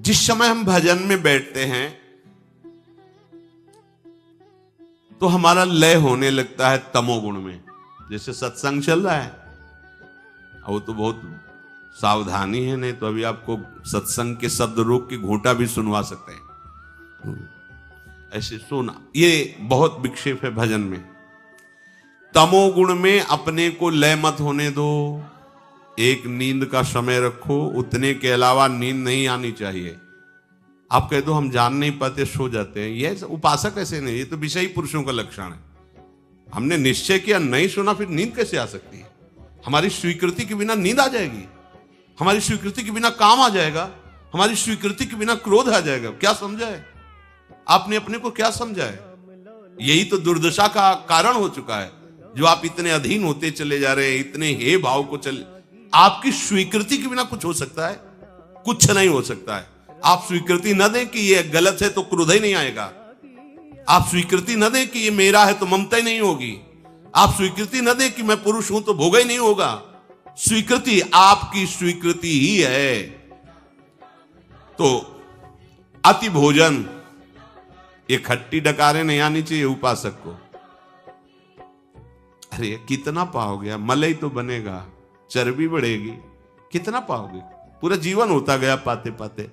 जिस समय हम भजन में बैठते हैं तो हमारा लय होने लगता है तमोगुण में। जैसे सत्संग चल रहा है, वो तो बहुत सावधानी है, नहीं तो अभी आपको सत्संग के शब्द रोक के घूंटा भी सुनवा सकते हैं। ऐसे सोना, ये बहुत विक्षेप है भजन में। तमोगुण में अपने को लय मत होने दो। एक नींद का समय रखो, उतने के अलावा नींद नहीं आनी चाहिए। आप कह दो हम जान नहीं पाते, सो जाते हैं, ये उपासक ऐसे नहीं, ये तो विषयी पुरुषों का लक्षण है। हमने निश्चय किया, नहीं सुना, फिर नींद कैसे आ सकती है? हमारी स्वीकृति के बिना नींद आ जाएगी, हमारी स्वीकृति के बिना काम आ जाएगा, हमारी स्वीकृति के बिना क्रोध आ जाएगा। क्या समझा है आपने अपने को? क्या समझा है? यही तो दुर्दशा का कारण हो चुका है, जो आप इतने अधीन होते चले जा रहे हैं, इतने हे भाव को चले। आपकी स्वीकृति के बिना कुछ हो सकता है? कुछ नहीं हो सकता है। आप स्वीकृति न दें कि ये गलत है तो क्रोध ही नहीं आएगा। आप स्वीकृति न दें कि ये मेरा है तो ममता ही नहीं होगी। आप स्वीकृति न दें कि मैं पुरुष हूं तो भोग ही नहीं होगा। स्वीकृति आपकी स्वीकृति ही है। तो अति भोजन, ये खट्टी डकारें नहीं आनी चाहिए उपासक को। अरे कितना पाओगे? मलाई तो बनेगा, चर्बी बढ़ेगी, कितना पाओगे? पूरा जीवन होता गया पाते पाते,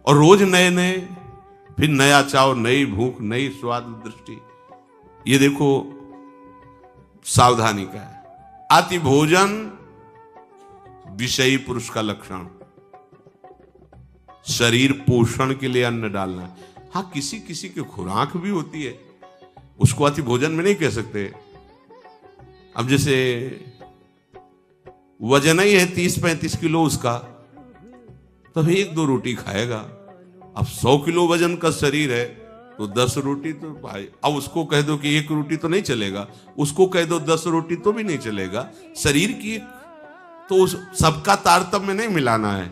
और रोज नए नए, फिर नया चाव, नई भूख, नई स्वाद दृष्टि। ये देखो सावधानी का है। अति भोजन विषयी पुरुष का लक्षण। शरीर पोषण के लिए अन्न डालना। हाँ, किसी किसी की खुराक भी होती है, उसको अति भोजन में नहीं कह सकते। अब जैसे वजन ही है 30-35 किलो उसका, तो 1-2 रोटी खाएगा। अब 100 किलो वजन का शरीर है तो 10 रोटी तो भाई, अब उसको कह दो कि 1 रोटी तो नहीं चलेगा, उसको कह दो 10 रोटी तो भी नहीं चलेगा। शरीर की तो उस सबका तारतम्य नहीं मिलाना है।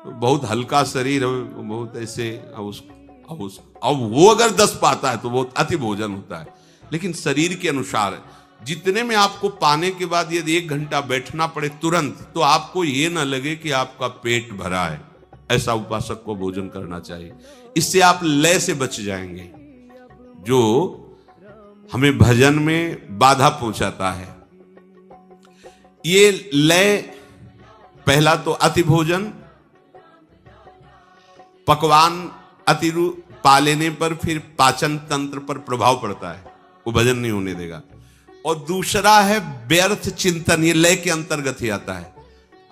बहुत हल्का शरीर है, बहुत ऐसे, अब वो अगर 10 पाता है तो बहुत अति भोजन होता है। लेकिन शरीर के अनुसार जितने में आपको पाने के बाद यदि 1 घंटा बैठना पड़े तुरंत, तो आपको ये ना लगे कि आपका पेट भरा है। ऐसा उपासक को भोजन करना चाहिए। इससे आप लय से बच जाएंगे, जो हमें भजन में बाधा पहुंचाता है। ये लय, पहला तो अति भोजन, पकवान अति पा लेने पर फिर पाचन तंत्र पर प्रभाव पड़ता है, वो भजन नहीं होने देगा। और दूसरा है व्यर्थ चिंतन, ये लय के अंतर्गत ही आता है।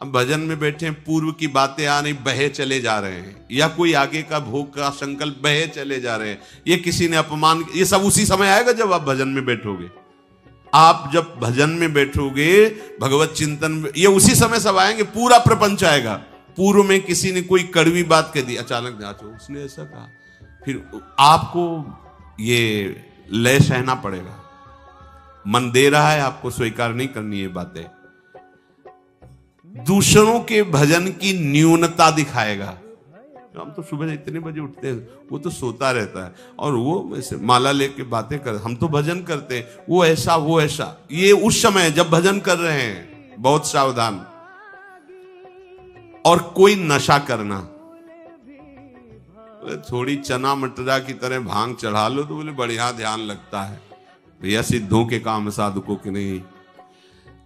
अब भजन में बैठे हैं, पूर्व की बातें आ रही, बहे चले जा रहे हैं, या कोई आगे का भोग का संकल्प, बहे चले जा रहे हैं, ये किसी ने अपमान, ये सब उसी समय आएगा जब आप भजन में बैठोगे। आप जब भजन में बैठोगे, भगवत चिंतन, ये उसी समय सब आएंगे, पूरा प्रपंच आएगा। पूर्व में किसी ने कोई कड़वी बात कह दी, अचानक जाचो उसने ऐसा कहा, फिर आपको ये लय सहना पड़ेगा। मन दे रहा है, आपको स्वीकार नहीं करनी है बातें। दूसरों के भजन की न्यूनता दिखाएगा। हम तो सुबह इतने बजे उठते हैं, वो तो सोता रहता है, और वो ऐसे माला लेके बातें कर, हम तो भजन करते हैं, वो ऐसा वो ऐसा। ये उस समय जब भजन कर रहे हैं, बहुत सावधान। और कोई नशा करना, थोड़ी चना मटरा की तरह भांग चढ़ा लो तो बोले बढ़िया ध्यान लगता है। भैया सिद्धों के काम, साधुकों के नहीं।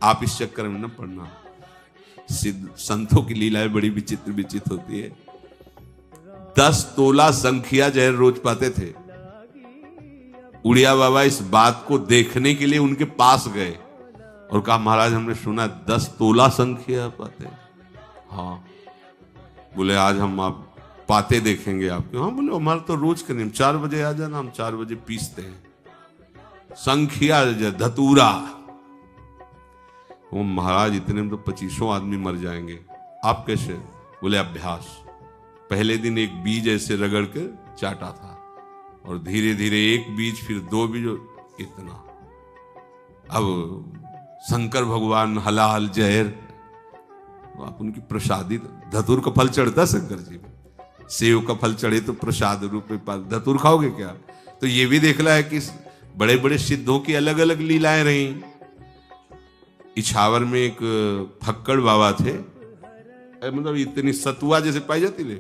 आप इस चक्कर में न पड़ना। सिद्ध संतों की लीलाएं बड़ी विचित्र विचित्र होती है। 10 तोला संख्या जहर रोज पाते थे। उड़िया बाबा इस बात को देखने के लिए उनके पास गए और कहा, महाराज हमने सुना 10 तोला संख्या पाते। हाँ, बोले आज हम आप पाते देखेंगे आपके। हाँ, बोले हमारा तो रोज का नियम, 4 बजे आ जाना, हम 4 बजे पीसते हैं। संख्या धतूरा। वो महाराज इतने में तो 25 आदमी मर जाएंगे। आप कैसे? बोले अभ्यास। पहले दिन एक बीज ऐसे रगड़ के चाटा था, और धीरे धीरे 1 बीज, फिर 2 बीज, इतना। अब शंकर भगवान हलाल जहर, आप उनकी प्रसादी, धतूर का फल चढ़ता शंकर जी में, सेव का फल चढ़े तो प्रसाद रूप में धतूर खाओगे क्या? तो ये भी देखना है कि बड़े बड़े सिद्धों की अलग अलग लीलाएं रही। इछावर में एक फक्कड़ बाबा थे, मतलब इतनी सतुआ जैसे पाई जाती ले,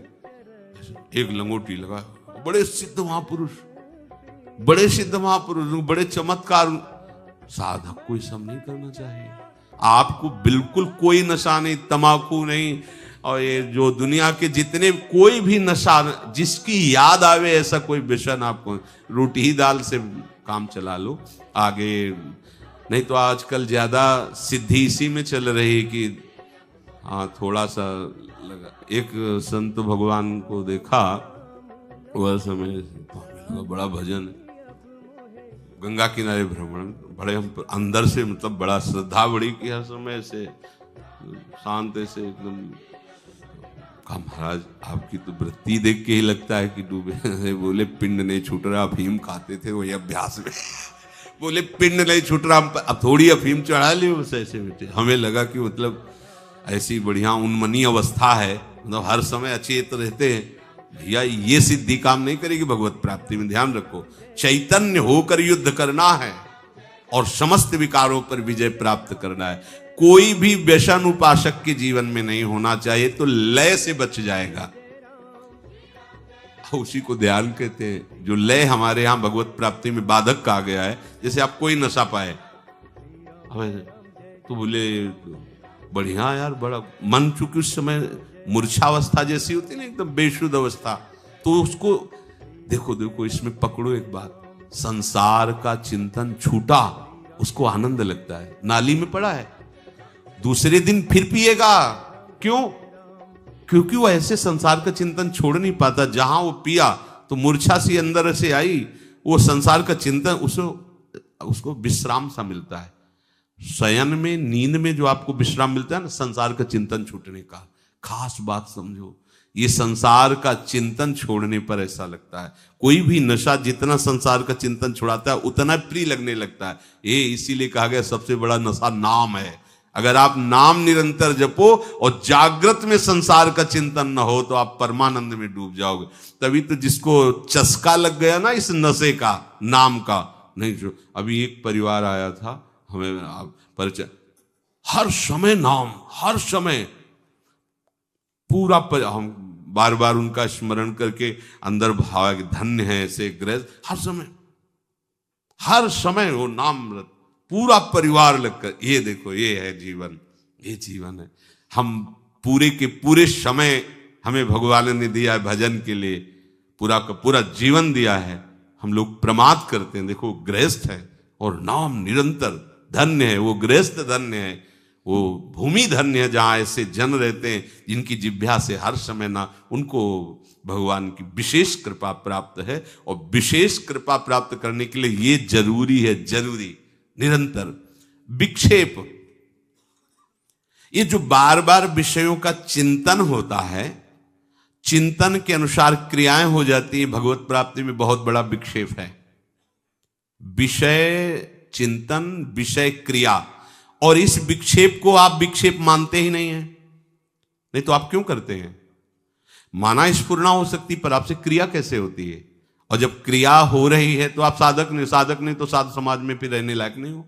एक लंगोटी लगा, बड़े सिद्ध महापुरुष, बड़े सिद्ध महापुरुष, बड़े चमत्कार। साधक को ये सब नहीं करना चाहिए। आपको बिल्कुल कोई नशा नहीं, तमाकू नहीं, और ये जो दुनिया के जितने कोई भी नशा जिसकी याद आवे ऐसा कोई व्यसन आपको, रोटी ही दाल से काम चला लो आगे। नहीं तो आजकल ज्यादा सिद्धि इसी में चल रही कि हाँ थोड़ा सा लगा। एक संत भगवान को देखा, वह समय बड़ा भजन, गंगा किनारे भ्रमण, बड़े हम अंदर से मतलब बड़ा श्रद्धा बड़ी की हर समय से शांत से एकदम। कहा महाराज आपकी तो वृत्ति देख के ही लगता है कि डूबे। बोले पिंड नहीं छूट रहा, अफीम खाते थे वही अभ्यास में। बोले पिंड नहीं छूट रहा, अब थोड़ी अफीम चढ़ा ली बस ऐसे बेटे। हमें लगा कि मतलब ऐसी बढ़िया उन्मनी अवस्था है, मतलब हर समय अचेत रहते हैं। भैया ये सिद्धि काम नहीं करेगी भगवत प्राप्ति में, ध्यान रखो। चैतन्य होकर युद्ध करना है और समस्त विकारों पर विजय प्राप्त करना है। कोई भी व्यसन उपासक के जीवन में नहीं होना चाहिए, तो लय से बच जाएगा। उसी को ध्यान कहते हैं। जो लय हमारे यहां भगवत प्राप्ति में बाधक कहा गया है, जैसे आप कोई नशा पाए, तो बोले बढ़िया यार, बड़ा मन, चूंकि उस समय मूर्छावस्था जैसी होती ना, एकदम बेशुद्ध अवस्था, तो उसको देखो देखो इसमें पकड़ो एक बात, संसार का चिंतन छूटा, उसको आनंद लगता है। नाली में पड़ा है, दूसरे दिन फिर पिएगा। क्यों? क्योंकि वो ऐसे संसार का चिंतन छोड़ नहीं पाता। जहां वो पिया तो मूर्छा सी अंदर से आई, वो संसार का चिंतन उसको विश्राम सा मिलता है। शयन में, नींद में जो आपको विश्राम मिलता है ना, संसार का चिंतन छूटने का। खास बात समझो, ये संसार का चिंतन छोड़ने पर ऐसा लगता है। कोई भी नशा जितना संसार का चिंतन छुड़ाता है उतना प्रिय लगने लगता है। ये इसीलिए कहा गया सबसे बड़ा नशा नाम है। अगर आप नाम निरंतर जपो और जागृत में संसार का चिंतन न हो तो आप परमानंद में डूब जाओगे। तभी तो जिसको चस्का लग गया ना इस नशे का, नाम का, नहीं जो अभी एक परिवार आया था हमें परिचय, हर समय नाम, हर समय पूरा हम बार बार उनका स्मरण करके अंदर भाव धन्य है ऐसे गृहस्थ, हर समय वो नाम, पूरा परिवार लगकर। ये देखो, ये है जीवन, ये जीवन है। हम पूरे के पूरे समय हमें भगवान ने दिया है भजन के लिए, पूरा का पूरा जीवन दिया है। हम लोग प्रमाद करते हैं। देखो गृहस्थ है और नाम निरंतर, धन्य है वो गृहस्थ, धन्य है वो भूमि, धन्य है जहां ऐसे जन रहते हैं जिनकी जिह्वा से हर समय ना उनको भगवान की विशेष कृपा प्राप्त है। और विशेष कृपा प्राप्त करने के लिए ये जरूरी है, जरूरी निरंतर विक्षेप। ये जो बार बार विषयों का चिंतन होता है, चिंतन के अनुसार क्रियाएं हो जाती है, भगवत प्राप्ति में बहुत बड़ा विक्षेप है। विषय चिंतन, विषय क्रिया, और इस विक्षेप को आप विक्षेप मानते ही नहीं हैं। नहीं तो आप क्यों करते हैं? माना स्फुरना हो सकती, पर आपसे क्रिया कैसे होती है? और जब क्रिया हो रही है तो आप साधक नहीं तो साध समाज में फिर रहने लायक नहीं हो,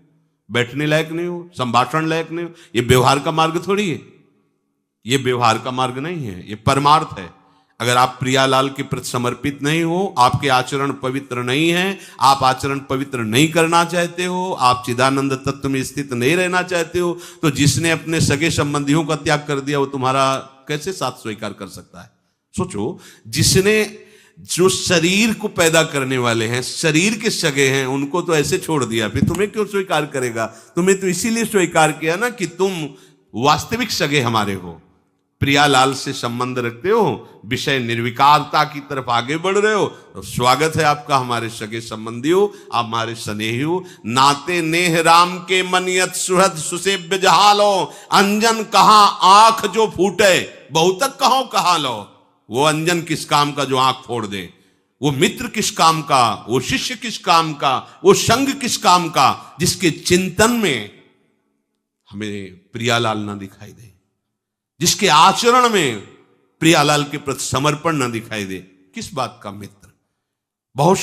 बैठने लायक नहीं हो, संभाषण लायक नहीं हो। ये व्यवहार का मार्ग थोड़ी है, ये व्यवहार का मार्ग नहीं है, ये परमार्थ है। अगर आप प्रियालाल के प्रति समर्पित नहीं हो, आपके आचरण पवित्र नहीं है, आप आचरण पवित्र नहीं करना चाहते हो, आप चिदानंद तत्व में स्थित नहीं रहना चाहते हो, तो जिसने अपने सगे संबंधियों का त्याग कर दिया वो तुम्हारा कैसे साथ स्वीकार कर सकता है? सोचो, जिसने, जो शरीर को पैदा करने वाले हैं, शरीर के सगे हैं, उनको तो ऐसे छोड़ दिया, फिर तुम्हें क्यों स्वीकार करेगा? तुम्हें तो इसीलिए स्वीकार किया ना कि तुम वास्तविक सगे हमारे हो, प्रियालाल से संबंध रखते हो, विषय निर्विकारता की तरफ आगे बढ़ रहे हो, तो स्वागत है आपका हमारे सगे संबंधी हो, आप हमारे स्नेही हो। नाते नेह राम के मनियत सुहद सुसेव्य जहालो, अंजन कहां आंख जो फूटे, बहुतक कहो कहा लो। वो अंजन किस काम का जो आंख फोड़ दे, वो मित्र किस काम का, वो शिष्य किस काम का, वो संग किस काम का, जिसके चिंतन में हमें प्रियालाल ना दिखाई दे, जिसके आचरण में प्रियालाल के प्रति समर्पण ना दिखाई दे। किस बात का मित्र? बहुत